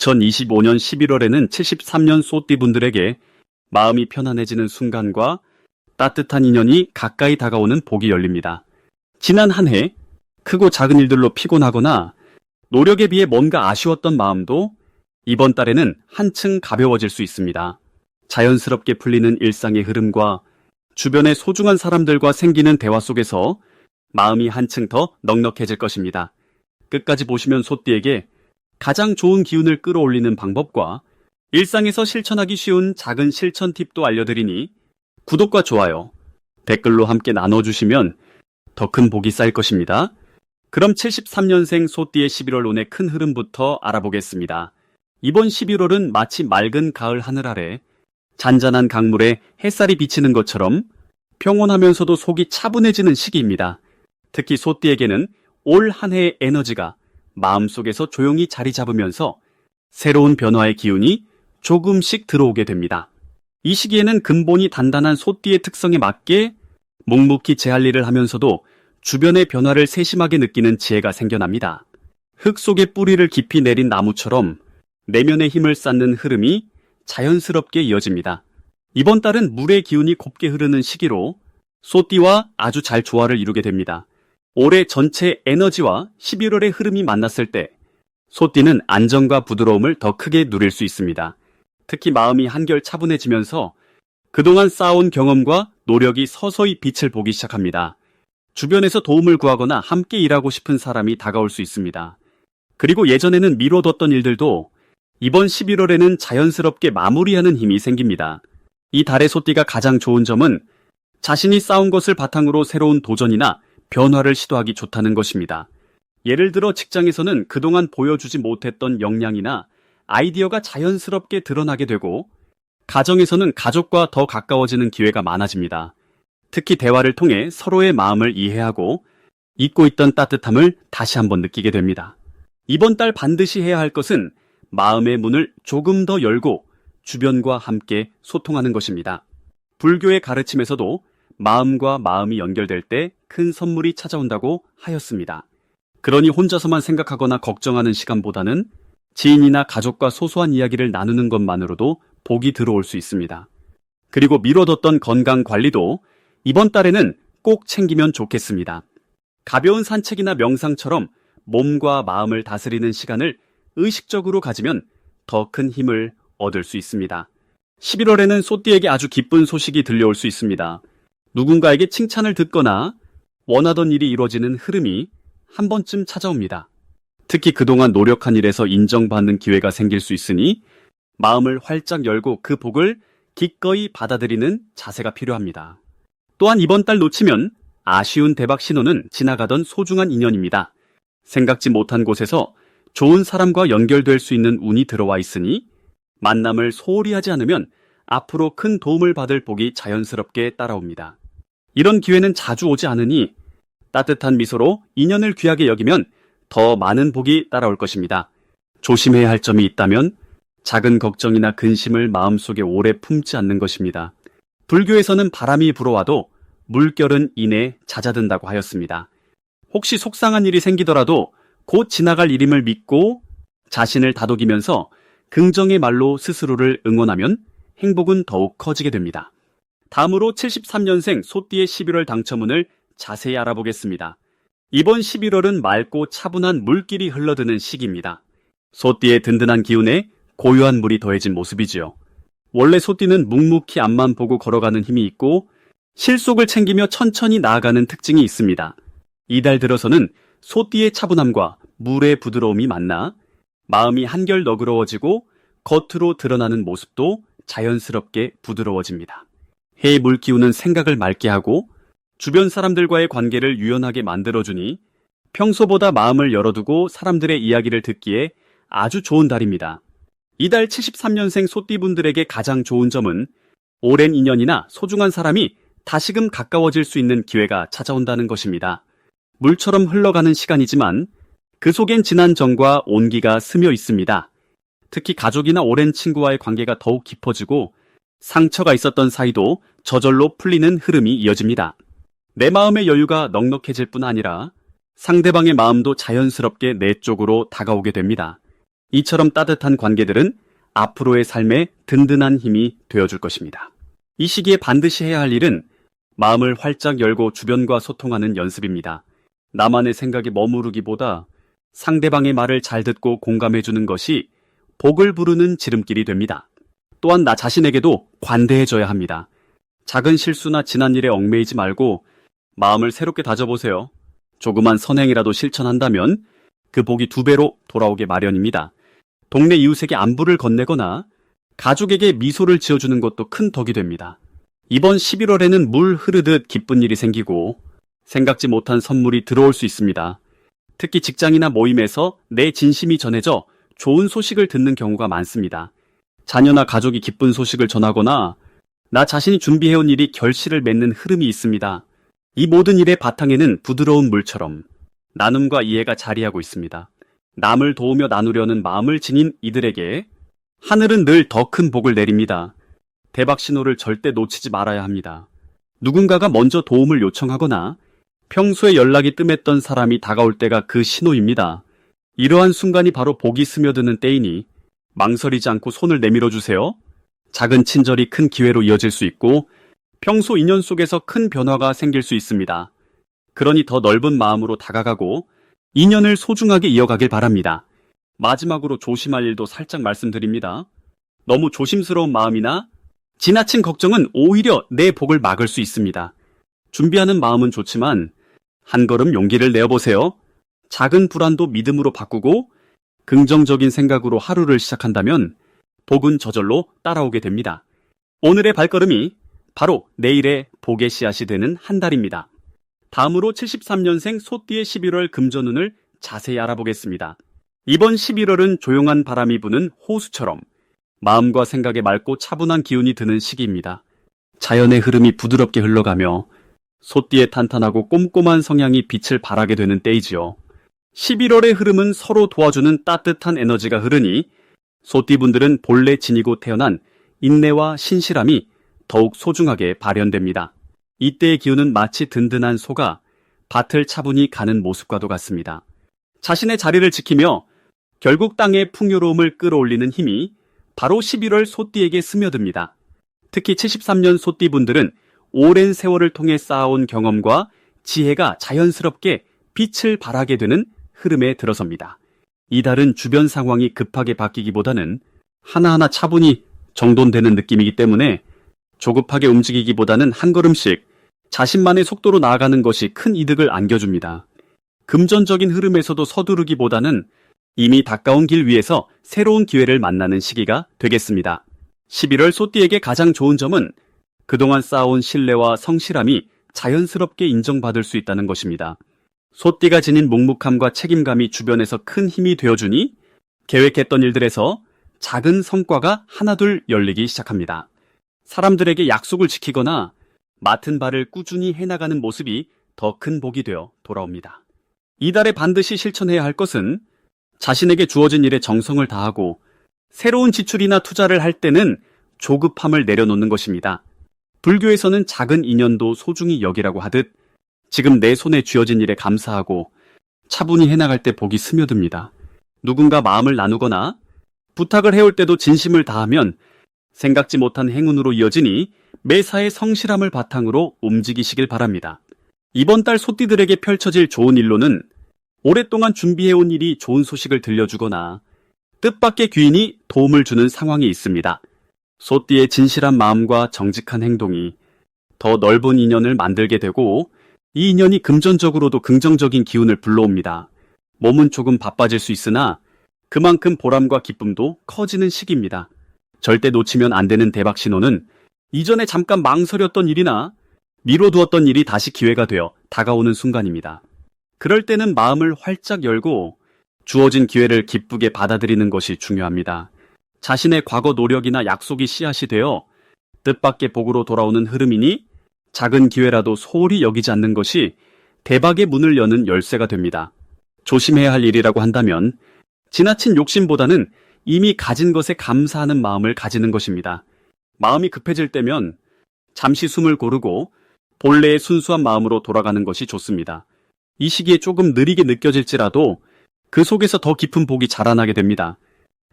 2025년 11월에는 73년 소띠분들에게 마음이 편안해지는 순간과 따뜻한 인연이 가까이 다가오는 복이 열립니다. 지난 한 해 크고 작은 일들로 피곤하거나 노력에 비해 뭔가 아쉬웠던 마음도 이번 달에는 한층 가벼워질 수 있습니다. 자연스럽게 풀리는 일상의 흐름과 주변의 소중한 사람들과 생기는 대화 속에서 마음이 한층 더 넉넉해질 것입니다. 끝까지 보시면 소띠에게 가장 좋은 기운을 끌어올리는 방법과 일상에서 실천하기 쉬운 작은 실천 팁도 알려드리니 구독과 좋아요, 댓글로 함께 나눠주시면 더 큰 복이 쌓일 것입니다. 그럼 73년생 소띠의 11월 운의 큰 흐름부터 알아보겠습니다. 이번 11월은 마치 맑은 가을 하늘 아래 잔잔한 강물에 햇살이 비치는 것처럼 평온하면서도 속이 차분해지는 시기입니다. 특히 소띠에게는 올 한 해의 에너지가 마음속에서 조용히 자리 잡으면서 새로운 변화의 기운이 조금씩 들어오게 됩니다. 이 시기에는 근본이 단단한 소띠의 특성에 맞게 묵묵히 제 할 일을 하면서도 주변의 변화를 세심하게 느끼는 지혜가 생겨납니다. 흙 속에 뿌리를 깊이 내린 나무처럼 내면의 힘을 쌓는 흐름이 자연스럽게 이어집니다. 이번 달은 물의 기운이 곱게 흐르는 시기로 소띠와 아주 잘 조화를 이루게 됩니다. 올해 전체 에너지와 11월의 흐름이 만났을 때 소띠는 안정과 부드러움을 더 크게 누릴 수 있습니다. 특히 마음이 한결 차분해지면서 그동안 쌓아온 경험과 노력이 서서히 빛을 보기 시작합니다. 주변에서 도움을 구하거나 함께 일하고 싶은 사람이 다가올 수 있습니다. 그리고 예전에는 미뤄뒀던 일들도 이번 11월에는 자연스럽게 마무리하는 힘이 생깁니다. 이 달의 소띠가 가장 좋은 점은 자신이 쌓은 것을 바탕으로 새로운 도전이나 변화를 시도하기 좋다는 것입니다. 예를 들어 직장에서는 그동안 보여주지 못했던 역량이나 아이디어가 자연스럽게 드러나게 되고 가정에서는 가족과 더 가까워지는 기회가 많아집니다. 특히 대화를 통해 서로의 마음을 이해하고 잊고 있던 따뜻함을 다시 한번 느끼게 됩니다. 이번 달 반드시 해야 할 것은 마음의 문을 조금 더 열고 주변과 함께 소통하는 것입니다. 불교의 가르침에서도 마음과 마음이 연결될 때 큰 선물이 찾아온다고 하였습니다. 그러니 혼자서만 생각하거나 걱정하는 시간보다는 지인이나 가족과 소소한 이야기를 나누는 것만으로도 복이 들어올 수 있습니다. 그리고 미뤄뒀던 건강 관리도 이번 달에는 꼭 챙기면 좋겠습니다. 가벼운 산책이나 명상처럼 몸과 마음을 다스리는 시간을 의식적으로 가지면 더 큰 힘을 얻을 수 있습니다. 11월에는 소띠에게 아주 기쁜 소식이 들려올 수 있습니다. 누군가에게 칭찬을 듣거나 원하던 일이 이루어지는 흐름이 한 번쯤 찾아옵니다. 특히 그동안 노력한 일에서 인정받는 기회가 생길 수 있으니 마음을 활짝 열고 그 복을 기꺼이 받아들이는 자세가 필요합니다. 또한 이번 달 놓치면 아쉬운 대박 신호는 지나가던 소중한 인연입니다. 생각지 못한 곳에서 좋은 사람과 연결될 수 있는 운이 들어와 있으니 만남을 소홀히 하지 않으면 앞으로 큰 도움을 받을 복이 자연스럽게 따라옵니다. 이런 기회는 자주 오지 않으니 따뜻한 미소로 인연을 귀하게 여기면 더 많은 복이 따라올 것입니다. 조심해야 할 점이 있다면 작은 걱정이나 근심을 마음속에 오래 품지 않는 것입니다. 불교에서는 바람이 불어와도 물결은 이내 잦아든다고 하였습니다. 혹시 속상한 일이 생기더라도 곧 지나갈 일임을 믿고 자신을 다독이면서 긍정의 말로 스스로를 응원하면 행복은 더욱 커지게 됩니다. 다음으로 73년생 소띠의 11월 당첨운을 자세히 알아보겠습니다. 이번 11월은 맑고 차분한 물길이 흘러드는 시기입니다. 소띠의 든든한 기운에 고요한 물이 더해진 모습이지요. 원래 소띠는 묵묵히 앞만 보고 걸어가는 힘이 있고 실속을 챙기며 천천히 나아가는 특징이 있습니다. 이달 들어서는 소띠의 차분함과 물의 부드러움이 만나 마음이 한결 너그러워지고 겉으로 드러나는 모습도 자연스럽게 부드러워집니다. 해의 물기운은 생각을 맑게 하고 주변 사람들과의 관계를 유연하게 만들어주니 평소보다 마음을 열어두고 사람들의 이야기를 듣기에 아주 좋은 달입니다. 이달 73년생 소띠분들에게 가장 좋은 점은 오랜 인연이나 소중한 사람이 다시금 가까워질 수 있는 기회가 찾아온다는 것입니다. 물처럼 흘러가는 시간이지만 그 속엔 지난 정과 온기가 스며 있습니다. 특히 가족이나 오랜 친구와의 관계가 더욱 깊어지고 상처가 있었던 사이도 저절로 풀리는 흐름이 이어집니다. 내 마음의 여유가 넉넉해질 뿐 아니라 상대방의 마음도 자연스럽게 내 쪽으로 다가오게 됩니다. 이처럼 따뜻한 관계들은 앞으로의 삶에 든든한 힘이 되어줄 것입니다. 이 시기에 반드시 해야 할 일은 마음을 활짝 열고 주변과 소통하는 연습입니다. 나만의 생각에 머무르기보다 상대방의 말을 잘 듣고 공감해주는 것이 복을 부르는 지름길이 됩니다. 또한 나 자신에게도 관대해져야 합니다. 작은 실수나 지난 일에 얽매이지 말고 마음을 새롭게 다져보세요. 조그만 선행이라도 실천한다면 그 복이 2배로 돌아오게 마련입니다. 동네 이웃에게 안부를 건네거나 가족에게 미소를 지어주는 것도 큰 덕이 됩니다. 이번 11월에는 물 흐르듯 기쁜 일이 생기고 생각지 못한 선물이 들어올 수 있습니다. 특히 직장이나 모임에서 내 진심이 전해져 좋은 소식을 듣는 경우가 많습니다. 자녀나 가족이 기쁜 소식을 전하거나 나 자신이 준비해온 일이 결실을 맺는 흐름이 있습니다. 이 모든 일의 바탕에는 부드러운 물처럼 나눔과 이해가 자리하고 있습니다. 남을 도우며 나누려는 마음을 지닌 이들에게 하늘은 늘 더 큰 복을 내립니다. 대박 신호를 절대 놓치지 말아야 합니다. 누군가가 먼저 도움을 요청하거나 평소에 연락이 뜸했던 사람이 다가올 때가 그 신호입니다. 이러한 순간이 바로 복이 스며드는 때이니 망설이지 않고 손을 내밀어 주세요. 작은 친절이 큰 기회로 이어질 수 있고 평소 인연 속에서 큰 변화가 생길 수 있습니다. 그러니 더 넓은 마음으로 다가가고 인연을 소중하게 이어가길 바랍니다. 마지막으로 조심할 일도 살짝 말씀드립니다. 너무 조심스러운 마음이나 지나친 걱정은 오히려 내 복을 막을 수 있습니다. 준비하는 마음은 좋지만 한 걸음 용기를 내어보세요. 작은 불안도 믿음으로 바꾸고 긍정적인 생각으로 하루를 시작한다면 복은 저절로 따라오게 됩니다. 오늘의 발걸음이 바로 내일의 복의 씨앗이 되는 한 달입니다. 다음으로 73년생 소띠의 11월 금전운을 자세히 알아보겠습니다. 이번 11월은 조용한 바람이 부는 호수처럼 마음과 생각에 맑고 차분한 기운이 드는 시기입니다. 자연의 흐름이 부드럽게 흘러가며 소띠의 탄탄하고 꼼꼼한 성향이 빛을 발하게 되는 때이지요. 11월의 흐름은 서로 도와주는 따뜻한 에너지가 흐르니 소띠분들은 본래 지니고 태어난 인내와 신실함이 더욱 소중하게 발현됩니다. 이때의 기운은 마치 든든한 소가 밭을 차분히 가는 모습과도 같습니다. 자신의 자리를 지키며 결국 땅의 풍요로움을 끌어올리는 힘이 바로 11월 소띠에게 스며듭니다. 특히 73년 소띠분들은 오랜 세월을 통해 쌓아온 경험과 지혜가 자연스럽게 빛을 발하게 되는 흐름에 들어섭니다. 이달은 주변 상황이 급하게 바뀌기보다는 하나하나 차분히 정돈되는 느낌이기 때문에 조급하게 움직이기보다는 한 걸음씩 자신만의 속도로 나아가는 것이 큰 이득을 안겨줍니다. 금전적인 흐름에서도 서두르기보다는 이미 가까운 길 위에서 새로운 기회를 만나는 시기가 되겠습니다. 11월 소띠에게 가장 좋은 점은 그동안 쌓아온 신뢰와 성실함이 자연스럽게 인정받을 수 있다는 것입니다. 소띠가 지닌 묵묵함과 책임감이 주변에서 큰 힘이 되어주니 계획했던 일들에서 작은 성과가 하나둘 열리기 시작합니다. 사람들에게 약속을 지키거나 맡은 바를 꾸준히 해나가는 모습이 더 큰 복이 되어 돌아옵니다. 이달에 반드시 실천해야 할 것은 자신에게 주어진 일에 정성을 다하고 새로운 지출이나 투자를 할 때는 조급함을 내려놓는 것입니다. 불교에서는 작은 인연도 소중히 여기라고 하듯 지금 내 손에 쥐어진 일에 감사하고 차분히 해나갈 때 복이 스며듭니다. 누군가 마음을 나누거나 부탁을 해올 때도 진심을 다하면 생각지 못한 행운으로 이어지니 매사에 성실함을 바탕으로 움직이시길 바랍니다. 이번 달 소띠들에게 펼쳐질 좋은 일로는 오랫동안 준비해온 일이 좋은 소식을 들려주거나 뜻밖의 귀인이 도움을 주는 상황이 있습니다. 소띠의 진실한 마음과 정직한 행동이 더 넓은 인연을 만들게 되고 이 인연이 금전적으로도 긍정적인 기운을 불러옵니다. 몸은 조금 바빠질 수 있으나 그만큼 보람과 기쁨도 커지는 시기입니다. 절대 놓치면 안 되는 대박 신호는 이전에 잠깐 망설였던 일이나 미뤄두었던 일이 다시 기회가 되어 다가오는 순간입니다. 그럴 때는 마음을 활짝 열고 주어진 기회를 기쁘게 받아들이는 것이 중요합니다. 자신의 과거 노력이나 약속이 씨앗이 되어 뜻밖의 복으로 돌아오는 흐름이니 작은 기회라도 소홀히 여기지 않는 것이 대박의 문을 여는 열쇠가 됩니다. 조심해야 할 일이라고 한다면 지나친 욕심보다는 이미 가진 것에 감사하는 마음을 가지는 것입니다. 마음이 급해질 때면 잠시 숨을 고르고 본래의 순수한 마음으로 돌아가는 것이 좋습니다. 이 시기에 조금 느리게 느껴질지라도 그 속에서 더 깊은 복이 자라나게 됩니다.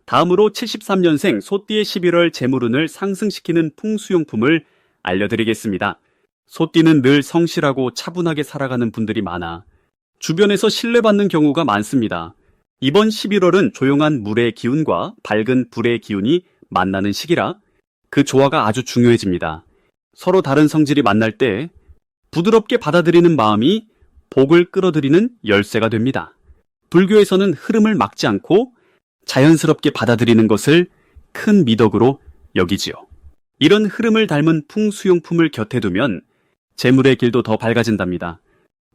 다음으로 73년생 소띠의 11월 재물운을 상승시키는 풍수용품을 알려드리겠습니다. 소띠는 늘 성실하고 차분하게 살아가는 분들이 많아 주변에서 신뢰받는 경우가 많습니다. 이번 11월은 조용한 물의 기운과 밝은 불의 기운이 만나는 시기라 그 조화가 아주 중요해집니다. 서로 다른 성질이 만날 때 부드럽게 받아들이는 마음이 복을 끌어들이는 열쇠가 됩니다. 불교에서는 흐름을 막지 않고 자연스럽게 받아들이는 것을 큰 미덕으로 여기지요. 이런 흐름을 닮은 풍수용품을 곁에 두면 재물의 길도 더 밝아진답니다.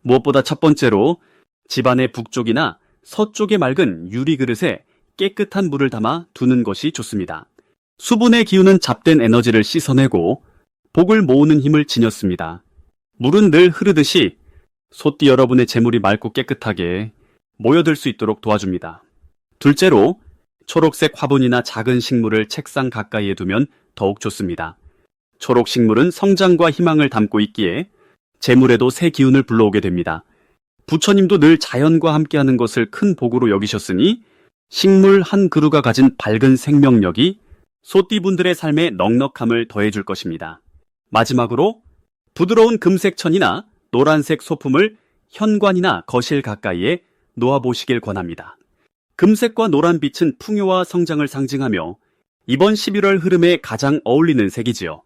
무엇보다 첫 번째로 집안의 북쪽이나 서쪽에 맑은 유리 그릇에 깨끗한 물을 담아 두는 것이 좋습니다. 수분의 기운은 잡된 에너지를 씻어내고 복을 모으는 힘을 지녔습니다. 물은 늘 흐르듯이 소띠 여러분의 재물이 맑고 깨끗하게 모여들 수 있도록 도와줍니다. 둘째로 초록색 화분이나 작은 식물을 책상 가까이에 두면 더욱 좋습니다. 초록 식물은 성장과 희망을 담고 있기에 재물에도 새 기운을 불러오게 됩니다. 부처님도 늘 자연과 함께하는 것을 큰 복으로 여기셨으니 식물 한 그루가 가진 밝은 생명력이 소띠분들의 삶에 넉넉함을 더해줄 것입니다. 마지막으로 부드러운 금색 천이나 노란색 소품을 현관이나 거실 가까이에 놓아보시길 권합니다. 금색과 노란빛은 풍요와 성장을 상징하며 이번 11월 흐름에 가장 어울리는 색이지요.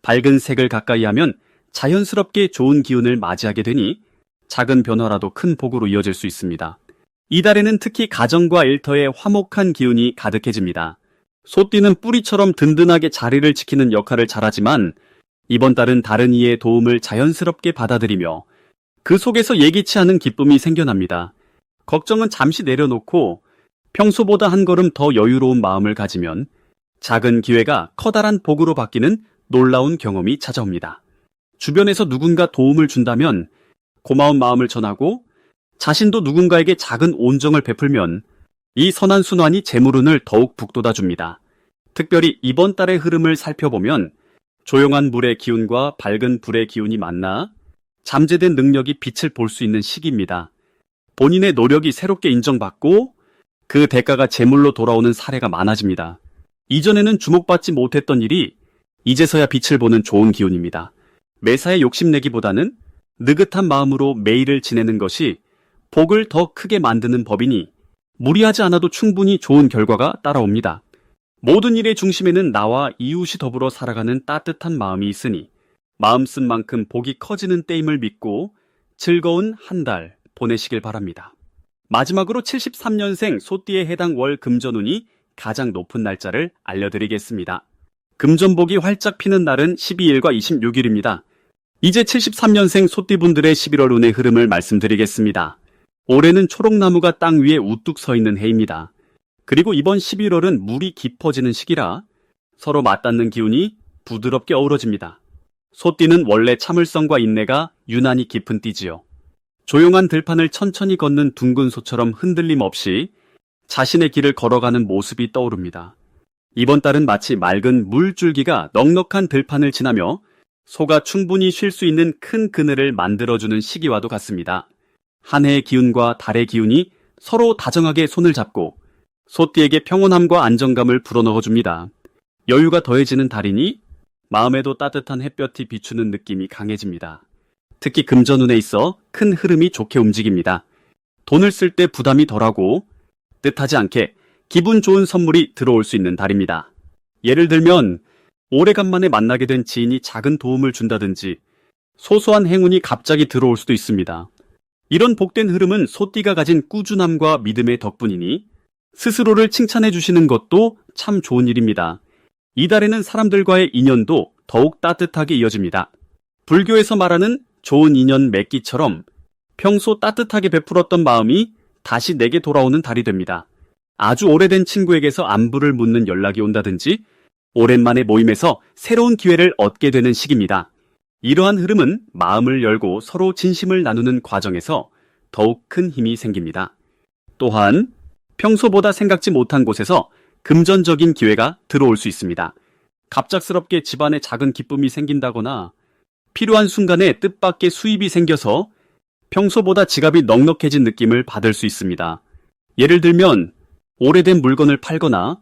밝은 색을 가까이 하면 자연스럽게 좋은 기운을 맞이하게 되니 작은 변화라도 큰 복으로 이어질 수 있습니다. 이달에는 특히 가정과 일터에 화목한 기운이 가득해집니다. 소띠는 뿌리처럼 든든하게 자리를 지키는 역할을 잘하지만 이번 달은 다른 이의 도움을 자연스럽게 받아들이며 그 속에서 예기치 않은 기쁨이 생겨납니다. 걱정은 잠시 내려놓고 평소보다 한 걸음 더 여유로운 마음을 가지면 작은 기회가 커다란 복으로 바뀌는 놀라운 경험이 찾아옵니다. 주변에서 누군가 도움을 준다면 고마운 마음을 전하고 자신도 누군가에게 작은 온정을 베풀면 이 선한 순환이 재물운을 더욱 북돋아줍니다. 특별히 이번 달의 흐름을 살펴보면 조용한 물의 기운과 밝은 불의 기운이 만나 잠재된 능력이 빛을 볼 수 있는 시기입니다. 본인의 노력이 새롭게 인정받고 그 대가가 재물로 돌아오는 사례가 많아집니다. 이전에는 주목받지 못했던 일이 이제서야 빛을 보는 좋은 기운입니다. 매사에 욕심내기보다는 느긋한 마음으로 매일을 지내는 것이 복을 더 크게 만드는 법이니 무리하지 않아도 충분히 좋은 결과가 따라옵니다. 모든 일의 중심에는 나와 이웃이 더불어 살아가는 따뜻한 마음이 있으니 마음 쓴 만큼 복이 커지는 때임을 믿고 즐거운 한 달 보내시길 바랍니다. 마지막으로 73년생 소띠에 해당 월 금전운이 가장 높은 날짜를 알려드리겠습니다. 금전복이 활짝 피는 날은 12일과 26일입니다. 이제 73년생 소띠분들의 11월 운의 흐름을 말씀드리겠습니다. 올해는 초록나무가 땅 위에 우뚝 서 있는 해입니다. 그리고 이번 11월은 물이 깊어지는 시기라 서로 맞닿는 기운이 부드럽게 어우러집니다. 소띠는 원래 참을성과 인내가 유난히 깊은 띠지요. 조용한 들판을 천천히 걷는 둥근 소처럼 흔들림 없이 자신의 길을 걸어가는 모습이 떠오릅니다. 이번 달은 마치 맑은 물줄기가 넉넉한 들판을 지나며 소가 충분히 쉴 수 있는 큰 그늘을 만들어주는 시기와도 같습니다. 한 해의 기운과 달의 기운이 서로 다정하게 손을 잡고 소띠에게 평온함과 안정감을 불어넣어줍니다. 여유가 더해지는 달이니 마음에도 따뜻한 햇볕이 비추는 느낌이 강해집니다. 특히 금전운에 있어 큰 흐름이 좋게 움직입니다. 돈을 쓸 때 부담이 덜하고 뜻하지 않게 기분 좋은 선물이 들어올 수 있는 달입니다. 예를 들면 오래간만에 만나게 된 지인이 작은 도움을 준다든지 소소한 행운이 갑자기 들어올 수도 있습니다. 이런 복된 흐름은 소띠가 가진 꾸준함과 믿음의 덕분이니 스스로를 칭찬해 주시는 것도 참 좋은 일입니다. 이달에는 사람들과의 인연도 더욱 따뜻하게 이어집니다. 불교에서 말하는 좋은 인연 맺기처럼 평소 따뜻하게 베풀었던 마음이 다시 내게 돌아오는 달이 됩니다. 아주 오래된 친구에게서 안부를 묻는 연락이 온다든지 오랜만에 모임에서 새로운 기회를 얻게 되는 시기입니다. 이러한 흐름은 마음을 열고 서로 진심을 나누는 과정에서 더욱 큰 힘이 생깁니다. 또한 평소보다 생각지 못한 곳에서 금전적인 기회가 들어올 수 있습니다. 갑작스럽게 집안에 작은 기쁨이 생긴다거나 필요한 순간에 뜻밖의 수입이 생겨서 평소보다 지갑이 넉넉해진 느낌을 받을 수 있습니다. 예를 들면 오래된 물건을 팔거나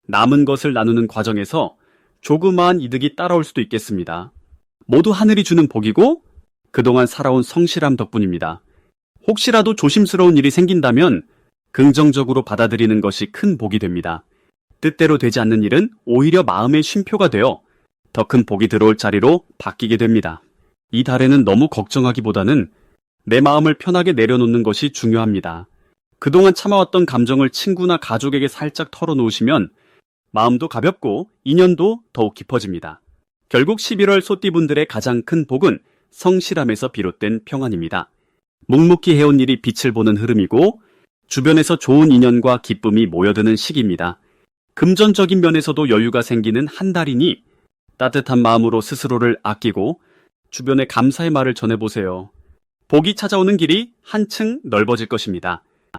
남은 것을 나누는 과정에서 조그마한 이득이 따라올 수도 있겠습니다. 모두 하늘이 주는 복이고 그동안 살아온 성실함 덕분입니다. 혹시라도 조심스러운 일이 생긴다면 긍정적으로 받아들이는 것이 큰 복이 됩니다. 뜻대로 되지 않는 일은 오히려 마음의 쉼표가 되어 더 큰 복이 들어올 자리로 바뀌게 됩니다. 이 달에는 너무 걱정하기보다는 내 마음을 편하게 내려놓는 것이 중요합니다. 그동안 참아왔던 감정을 친구나 가족에게 살짝 털어놓으시면 마음도 가볍고 인연도 더욱 깊어집니다. 결국 11월 소띠분들의 가장 큰 복은 성실함에서 비롯된 평안입니다. 묵묵히 해온 일이 빛을 보는 흐름이고 주변에서 좋은 인연과 기쁨이 모여드는 시기입니다. 금전적인 면에서도 여유가 생기는 한 달이니 따뜻한 마음으로 스스로를 아끼고 주변에 감사의 말을 전해보세요. 복이 찾아오는 길이 한층 넓어질 것입니다.